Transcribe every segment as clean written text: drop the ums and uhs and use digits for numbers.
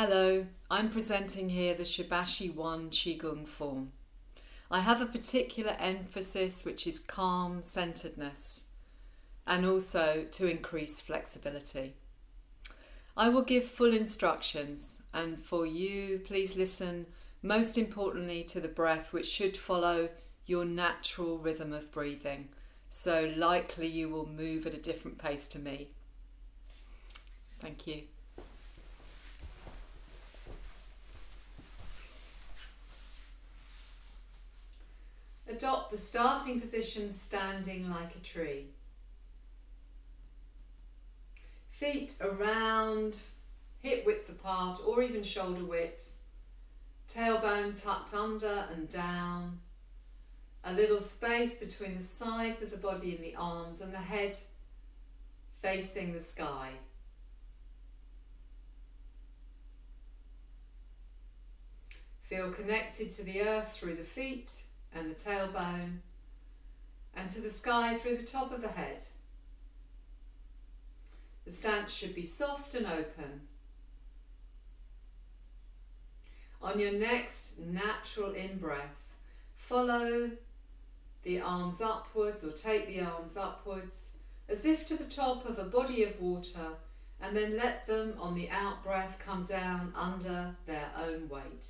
Hello, I'm presenting here the Shibashi One Qigong form. I have a particular emphasis which is calm centeredness and also to increase flexibility. I will give full instructions, and for you please listen most importantly to the breath, which should follow your natural rhythm of breathing, so likely you will move at a different pace to me. Thank you. Adopt the starting position standing like a tree. Feet around, hip width apart or even shoulder width. Tailbone tucked under and down. A little space between the sides of the body and the arms, and the head facing the sky. Feel connected to the earth through the feet and the tailbone, and to the sky through the top of the head. The stance should be soft and open. On your next natural in-breath, follow the arms upwards, or take the arms upwards as if to the top of a body of water, and then let them on the out-breath come down under their own weight.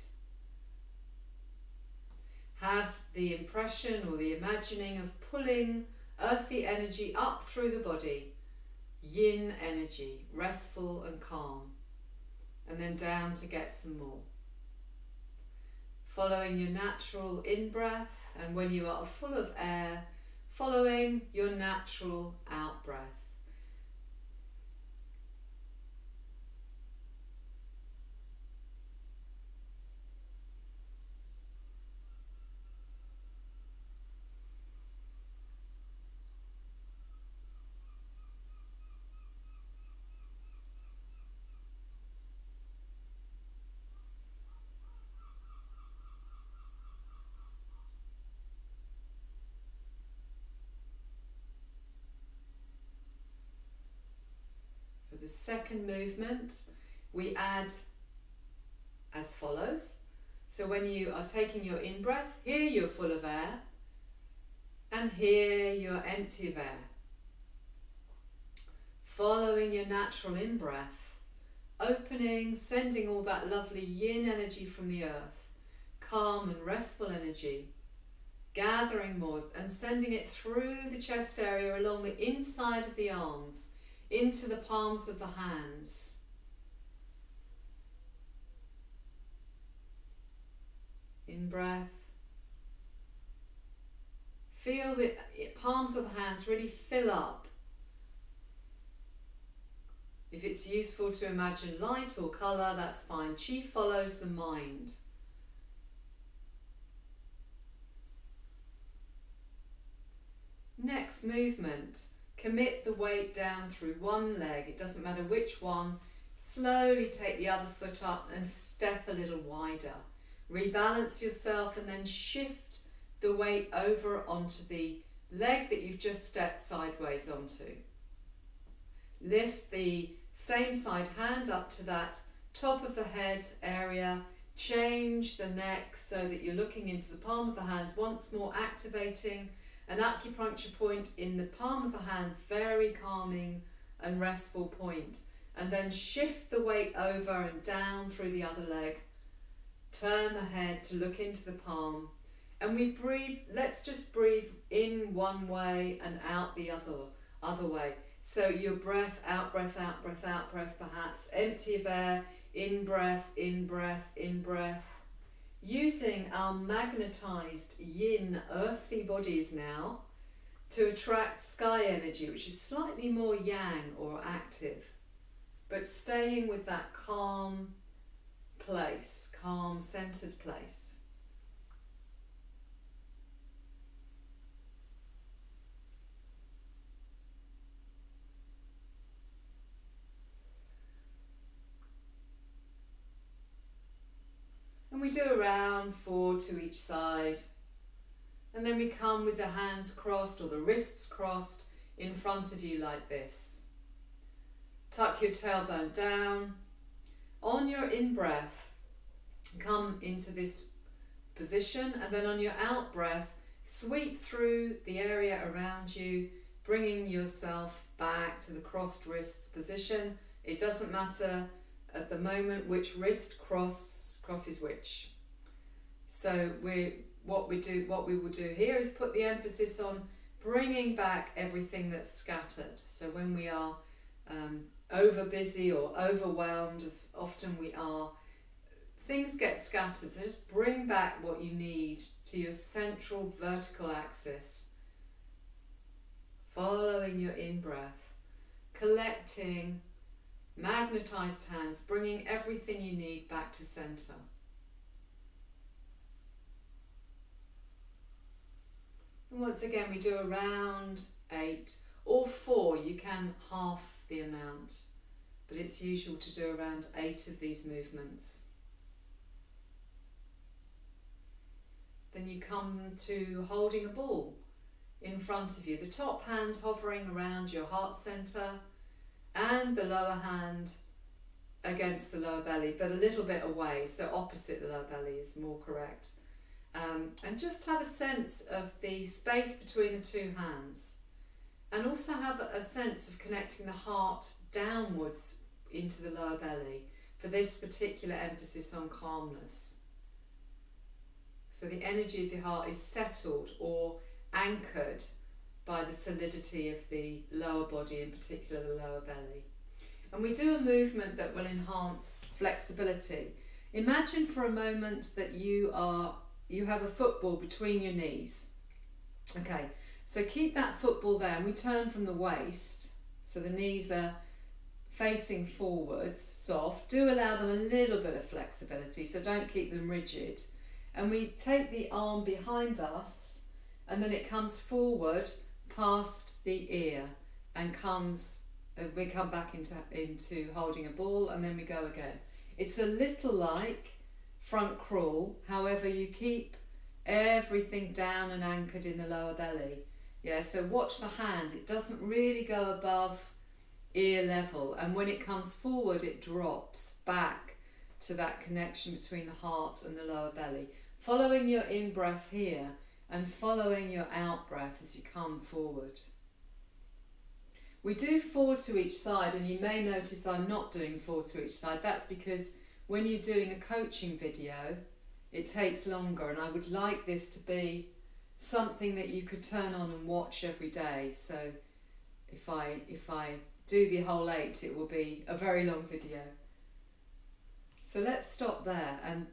Have the impression or the imagining of pulling earthy energy up through the body, yin energy, restful and calm, and then down to get some more. Following your natural in-breath, and when you are full of air, following your natural out-breath. The second movement we add as follows. So when you are taking your in-breath, here you're full of air, and here you're empty of air. Following your natural in-breath, opening, sending all that lovely yin energy from the earth, calm and restful energy, gathering more and sending it through the chest area along the inside of the arms, into the palms of the hands. In breath. Feel the palms of the hands really fill up. If it's useful to imagine light or colour, that's fine. Chi follows the mind. Next movement. Commit the weight down through one leg, it doesn't matter which one. Slowly take the other foot up and step a little wider. Rebalance yourself and then shift the weight over onto the leg that you've just stepped sideways onto. Lift the same side hand up to that top of the head area. Change the neck so that you're looking into the palm of the hands, once more activating an acupuncture point in the palm of the hand, very calming and restful point. And then shift the weight over and down through the other leg. Turn the head to look into the palm. And we breathe, let's just breathe in one way and out the other way. So your breath, out breath, out breath, out breath perhaps. Empty of air, in breath, in breath, in breath. Using our magnetized yin earthly bodies now to attract sky energy, which is slightly more yang or active, but staying with that calm place, calm centered place. And we do around 4 to each side. And then we come with the hands crossed or the wrists crossed in front of you like this. Tuck your tailbone down. On on your in-breath, come into this position, and then on your out-breath, sweep through the area around you, bringing yourself back to the crossed wrists position. It doesn't matter at the moment which wrist crosses which. So what we will do here is put the emphasis on bringing back everything that's scattered. So when we are over busy or overwhelmed, as often we are, things get scattered. So just bring back what you need to your central vertical axis, following your in-breath, collecting magnetized hands, bringing everything you need back to center. And once again, we do around 8 or 4. You can half the amount, but it's usual to do around 8 of these movements. Then you come to holding a ball in front of you, the top hand hovering around your heart center and the lower hand against the lower belly, but a little bit away, so opposite the lower belly is more correct. And just have a sense of the space between the two hands, and also have a sense of connecting the heart downwards into the lower belly for this particular emphasis on calmness. So the energy of the heart is settled or anchored by the solidity of the lower body, in particular the lower belly. And we do a movement that will enhance flexibility. Imagine for a moment that you have a football between your knees. Okay, so keep that football there, and we turn from the waist, so the knees are facing forwards, soft. Do allow them a little bit of flexibility, so don't keep them rigid. And we take the arm behind us, and then it comes forward past the ear and we come back into holding a ball, and then we go again. It's a little like front crawl, however you keep everything down and anchored in the lower belly. Yeah, so watch the hand. It doesn't really go above ear level, and when it comes forward it drops back to that connection between the heart and the lower belly. Following your in-breath here and following your out-breath as you come forward. We do 4 to each side, and you may notice I'm not doing 4 to each side. That's because when you're doing a coaching video, it takes longer, and I would like this to be something that you could turn on and watch every day. So if I do the whole 8, it will be a very long video. So let's stop there, and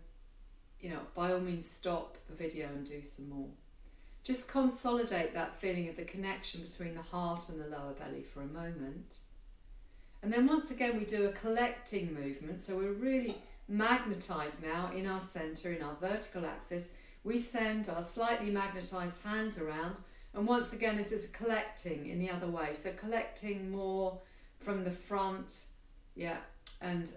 by all means stop the video and do some more. Just consolidate that feeling of the connection between the heart and the lower belly for a moment. And then once again we do a collecting movement, so we're really magnetised now in our centre, in our vertical axis. We send our slightly magnetised hands around, and once again this is a collecting in the other way, so collecting more from the front, yeah, and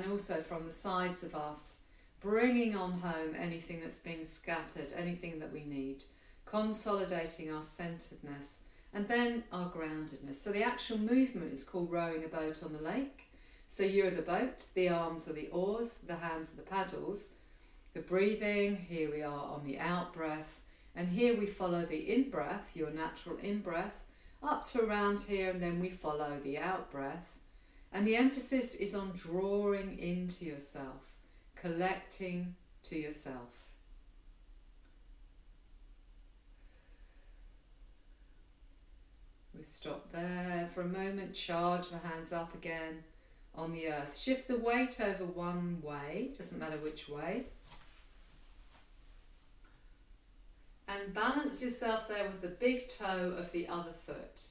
also from the sides of us, bringing on home anything that's being scattered, anything that we need, consolidating our centeredness and then our groundedness. So the actual movement is called rowing a boat on the lake. So you're the boat, the arms are the oars, the hands are the paddles. The breathing, here we are on the out breath, and here we follow the in breath, your natural in breath, up to around here, and then we follow the out breath. And the emphasis is on drawing into yourself, collecting to yourself. We stop there for a moment, charge the hands up again on the earth. Shift the weight over one way, doesn't matter which way. And balance yourself there with the big toe of the other foot.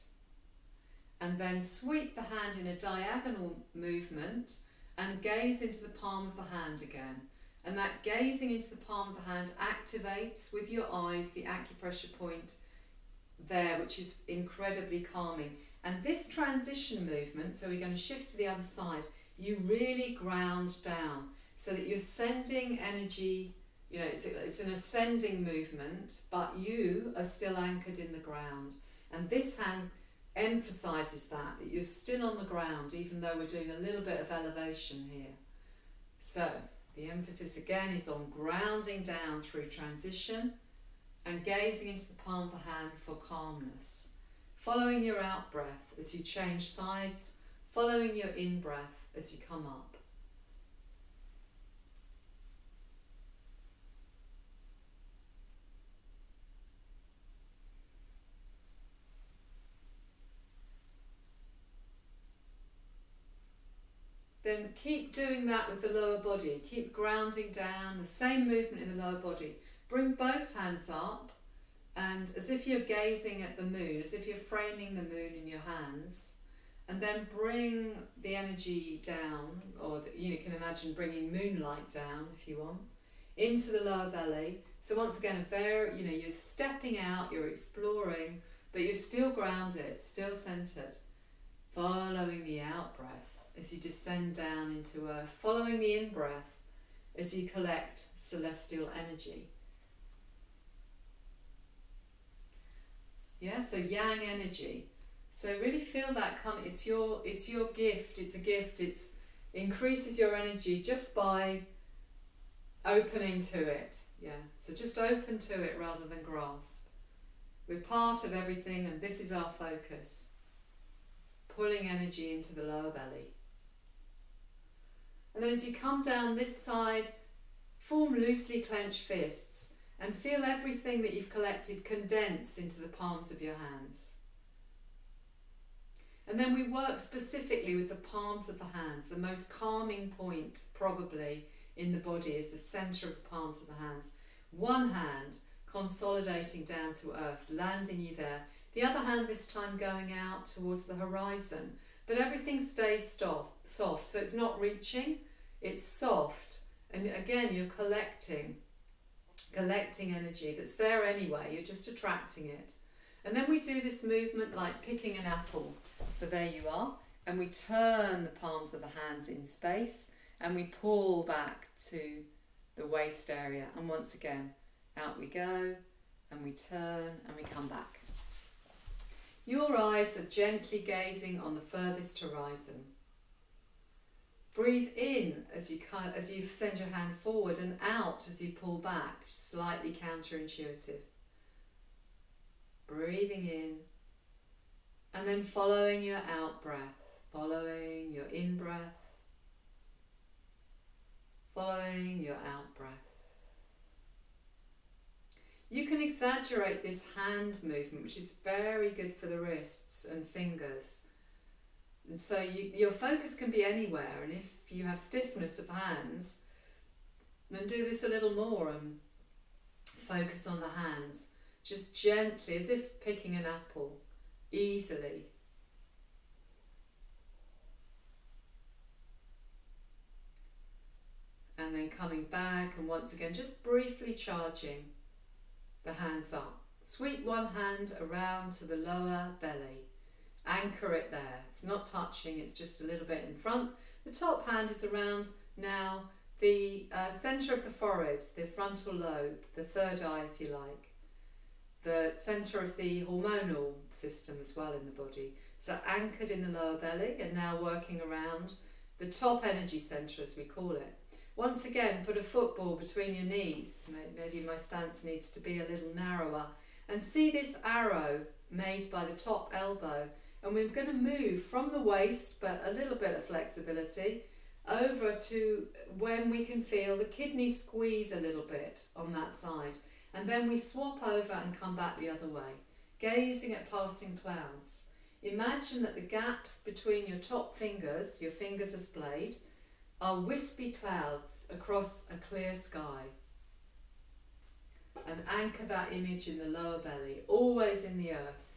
And then sweep the hand in a diagonal movement and gaze into the palm of the hand again. And that gazing into the palm of the hand activates with your eyes the acupressure point there, which is incredibly calming. And this transition movement, so we're going to shift to the other side, you really ground down so that you're sending energy, you know, it's an ascending movement, but you are still anchored in the ground. And this hand emphasizes that you're still on the ground, even though we're doing a little bit of elevation here. So the emphasis again is on grounding down through transition and gazing into the palm of the hand for calmness. Following your out breath as you change sides, following your in breath as you come up. Then keep doing that with the lower body. Keep grounding down, the same movement in the lower body. Bring both hands up, and as if you're gazing at the moon, as if you're framing the moon in your hands, and then bring the energy down, or you can imagine bringing moonlight down if you want, into the lower belly. So once again, you're stepping out, you're exploring, but you're still grounded, still centered, following the out breath as you descend down into earth, following the in-breath as you collect celestial energy. Yeah, so yang energy. So really feel that come. It's your gift. It's a gift. It increases your energy just by opening to it. Yeah, so just open to it rather than grasp. We're part of everything, and this is our focus. Pulling energy into the lower belly. And then as you come down this side, form loosely clenched fists and feel everything that you've collected condense into the palms of your hands. And then we work specifically with the palms of the hands. The most calming point probably in the body is the centre of the palms of the hands. One hand consolidating down to earth, landing you there. The other hand this time going out towards the horizon. But everything stays soft, so it's not reaching, it's soft. And again, you're collecting energy that's there anyway, you're just attracting it. And then we do this movement like picking an apple. So there you are. And we turn the palms of the hands in space and we pull back to the waist area. And once again, out we go and we turn and we come back. Your eyes are gently gazing on the furthest horizon. Breathe in as you send your hand forward and out as you pull back, slightly counterintuitive. Breathing in and then following your out breath, following your in breath, following your out breath. You can exaggerate this hand movement, which is very good for the wrists and fingers. And so your focus can be anywhere, and if you have stiffness of hands, then do this a little more and focus on the hands. Just gently, as if picking an apple, easily. And then coming back and once again, just briefly charging the hands up. Sweep one hand around to the lower belly. Anchor it there. It's not touching, it's just a little bit in front. The top hand is around now the centre of the forehead, the frontal lobe, the third eye if you like. The centre of the hormonal system as well in the body. So anchored in the lower belly and now working around the top energy centre as we call it. Once again, put a football between your knees. Maybe my stance needs to be a little narrower. And see this arrow made by the top elbow. And we're going to move from the waist, but a little bit of flexibility, over to when we can feel the kidneys squeeze a little bit on that side. And then we swap over and come back the other way, gazing at passing clouds. Imagine that the gaps between your top fingers, your fingers are splayed, are wispy clouds across a clear sky. And anchor that image in the lower belly, always in the earth.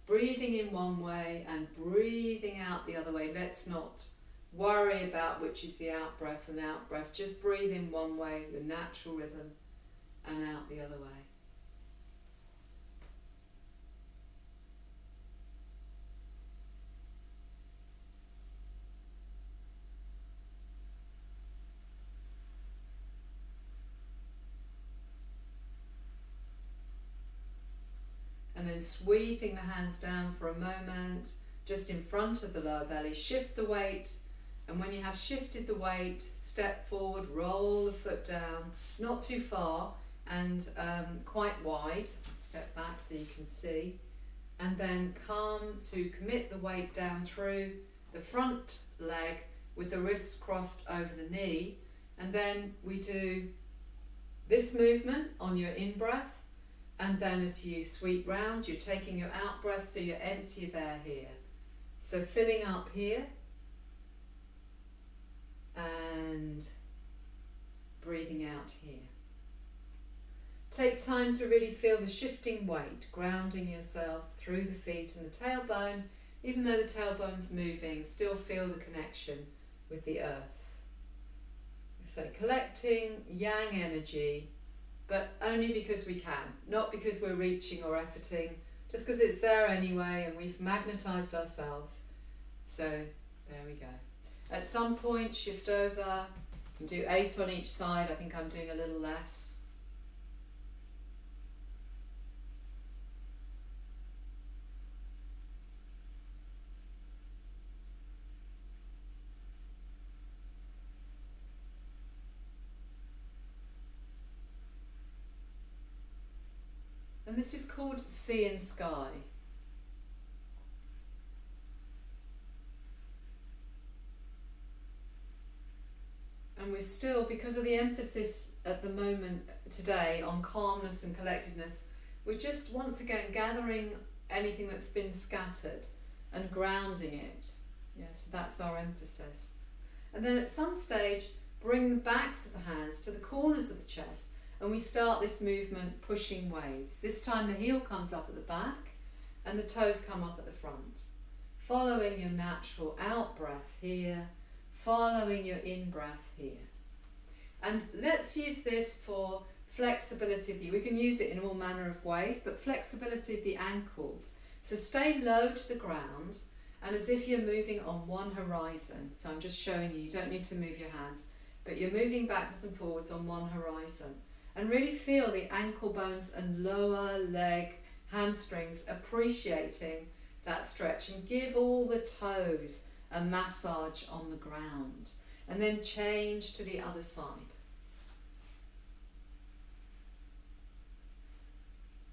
Breathing in one way and breathing out the other way. Let's not worry about which is the out breath and out breath. Just breathe in one way, your natural rhythm, and out the other way. And then sweeping the hands down for a moment, just in front of the lower belly. Shift the weight And when you have shifted the weight, step forward, roll the foot down, not too far and quite wide. Step back so you can see. And then come to commit the weight down through the front leg with the wrists crossed over the knee. And then we do this movement on your in-breath. And then as you sweep round, you're taking your out-breath, so you're empty of air here. So filling up here. And breathing out here. Take time to really feel the shifting weight, grounding yourself through the feet and the tailbone. Even though the tailbone's moving, still feel the connection with the earth. So collecting yang energy, but only because we can, not because we're reaching or efforting, just because it's there anyway and we've magnetized ourselves. So there we go. At some point, shift over. You can do 8 on each side. I think I'm doing a little less. And this is called Sea and Sky. And we're still, because of the emphasis at the moment today on calmness and collectedness, we're just once again gathering anything that's been scattered and grounding it. Yeah, so that's our emphasis. And then at some stage, bring the backs of the hands to the corners of the chest, and we start this movement pushing waves. This time the heel comes up at the back and the toes come up at the front. Following your natural out breath here, following your in breath here. And let's use this for flexibility of the, we can use it in all manner of ways, but flexibility of the ankles. So stay low to the ground and as if you're moving on one horizon. So I'm just showing you, you don't need to move your hands, but you're moving backwards and forwards on one horizon. And really feel the ankle bones and lower leg hamstrings appreciating that stretch, and give all the toes a massage on the ground. And then change to the other side.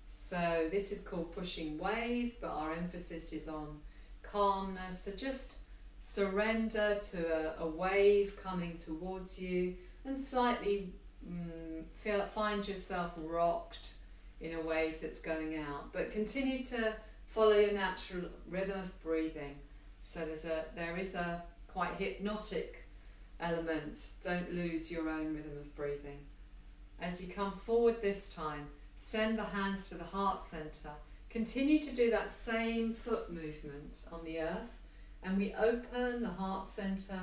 So this is called pushing waves, but our emphasis is on calmness. So just surrender to a wave coming towards you and slightly find yourself rocked in a wave that's going out, but continue to follow your natural rhythm of breathing. So there is a quite hypnotic element. Don't lose your own rhythm of breathing. As you come forward this time, send the hands to the heart center. Continue to do that same foot movement on the earth, and we open the heart center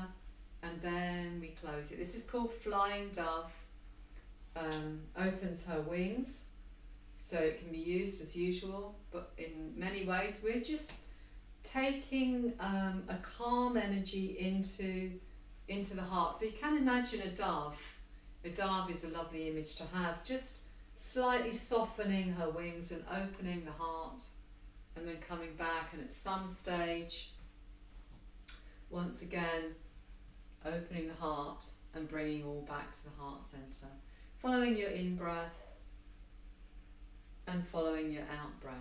and then we close it. This is called Flying Dove. Opens her wings, so it can be used as usual, but in many ways we're just taking a calm energy into the heart. So you can imagine a dove. A dove is a lovely image to have, just slightly softening her wings and opening the heart, and then coming back, and at some stage once again opening the heart and bringing all back to the heart center. Following your in-breath and following your out-breath.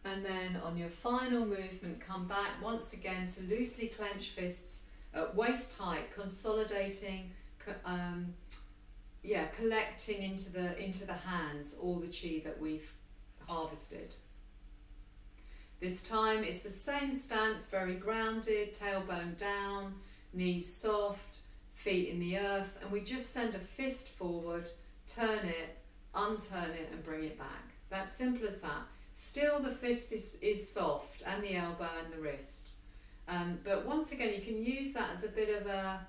And then on your final movement, come back once again to loosely clenched fists at waist height, consolidating, collecting into the hands all the chi that we've harvested. This time it's the same stance, very grounded, tailbone down, knees soft, feet in the earth, and we just send a fist forward, turn it, unturn it and bring it back. That's simple as that. Still the fist is soft, and the elbow and the wrist. But once again, you can use that as a bit of a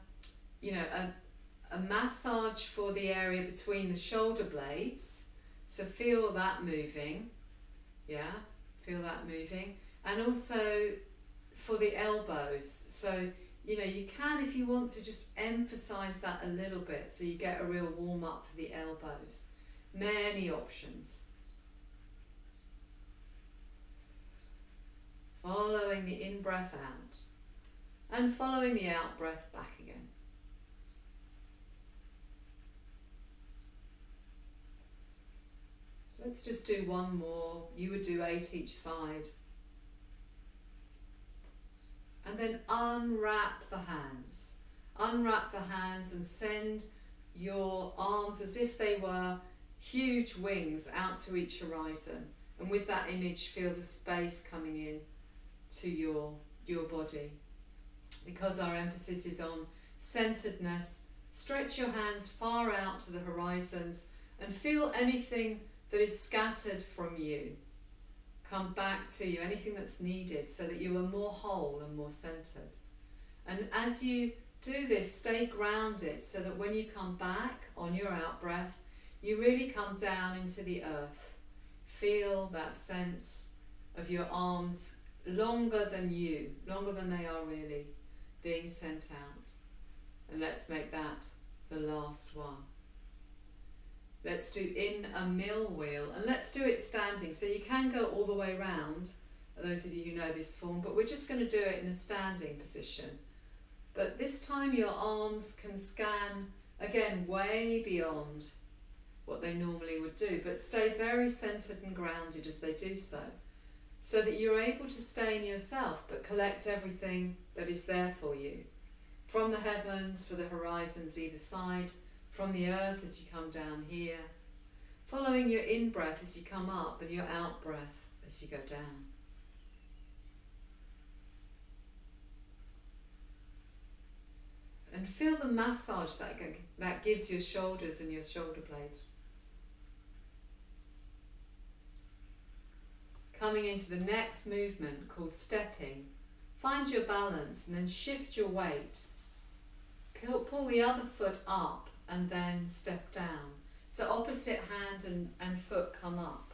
massage for the area between the shoulder blades. So feel that moving, feel that moving. And also for the elbows. So you know, you can, if you want to, just emphasize that a little bit so you get a real warm up for the elbows. Many options. Following the in-breath out and following the out-breath back again. Let's just do one more. You would do 8 each side. And then unwrap the hands. Unwrap the hands and send your arms as if they were huge wings out to each horizon. And with that image, feel the space coming in to your body. Because our emphasis is on centeredness, stretch your hands far out to the horizons and feel anything that is scattered from you come back to you, anything that's needed, so that you are more whole and more centered. And as you do this, stay grounded so that when you come back on your out breath, you really come down into the earth. Feel that sense of your arms longer than you, longer than they are really, being sent out. And let's make that the last one. Let's do in a mill wheel, and let's do it standing. So you can go all the way round, those of you who know this form, but we're just going to do it in a standing position. But this time your arms can scan, again, way beyond what they normally would do, but stay very centered and grounded as they do so that you're able to stay in yourself, but collect everything that is there for you. From the heavens, for the horizons either side, from the earth as you come down here, following your in-breath as you come up and your out-breath as you go down. And feel the massage that gives your shoulders and your shoulder blades. Coming into the next movement called stepping, find your balance and then shift your weight. Pull the other foot up and then step down. So opposite hand and foot come up.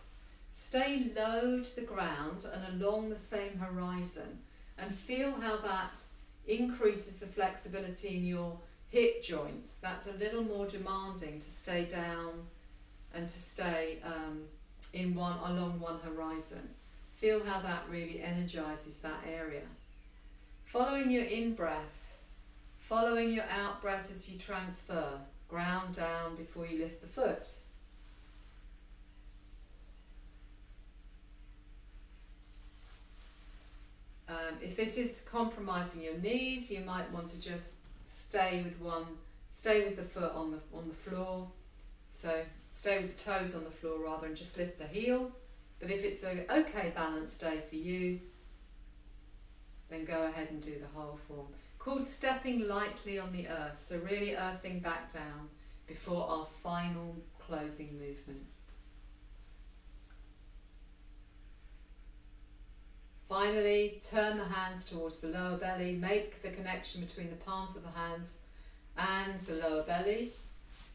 Stay low to the ground and along the same horizon, and feel how that increases the flexibility in your hip joints. That's a little more demanding to stay down and to stay along one horizon. Feel how that really energizes that area. Following your in-breath, following your out-breath as you transfer. Ground down before you lift the foot. If this is compromising your knees, you might want to just stay with the foot on the floor. So stay with the toes on the floor rather, and just lift the heel. But if it's an okay balanced day for you, then go ahead and do the whole form. Called stepping lightly on the earth, so really earthing back down before our final closing movement. Finally, turn the hands towards the lower belly, make the connection between the palms of the hands and the lower belly,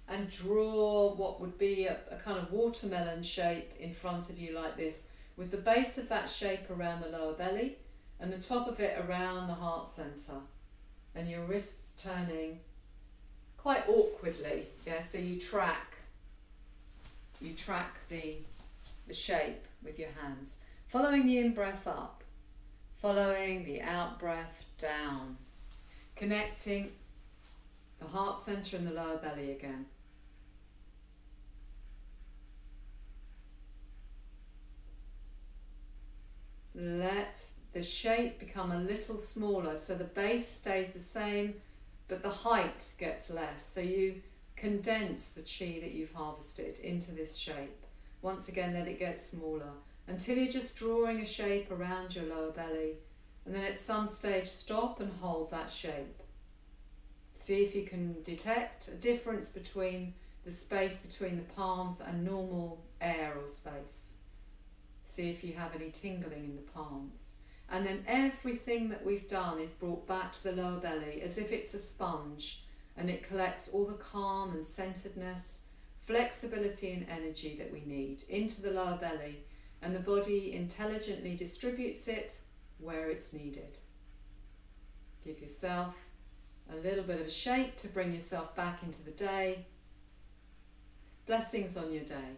and draw what would be a kind of watermelon shape in front of you like this, with the base of that shape around the lower belly and the top of it around the heart center. And your wrists turning quite awkwardly, yeah. So you track the shape with your hands, following the in-breath up, following the out-breath down, connecting the heart center and the lower belly again. Let the shape become a little smaller, so the base stays the same, but the height gets less. So you condense the chi that you've harvested into this shape. Once again, let it get smaller until you're just drawing a shape around your lower belly, and then at some stage stop and hold that shape. See if you can detect a difference between the space between the palms and normal air or space. See if you have any tingling in the palms. And then everything that we've done is brought back to the lower belly as if it's a sponge, and it collects all the calm and centeredness, flexibility and energy that we need into the lower belly, and the body intelligently distributes it where it's needed. Give yourself a little bit of a shake to bring yourself back into the day. Blessings on your day.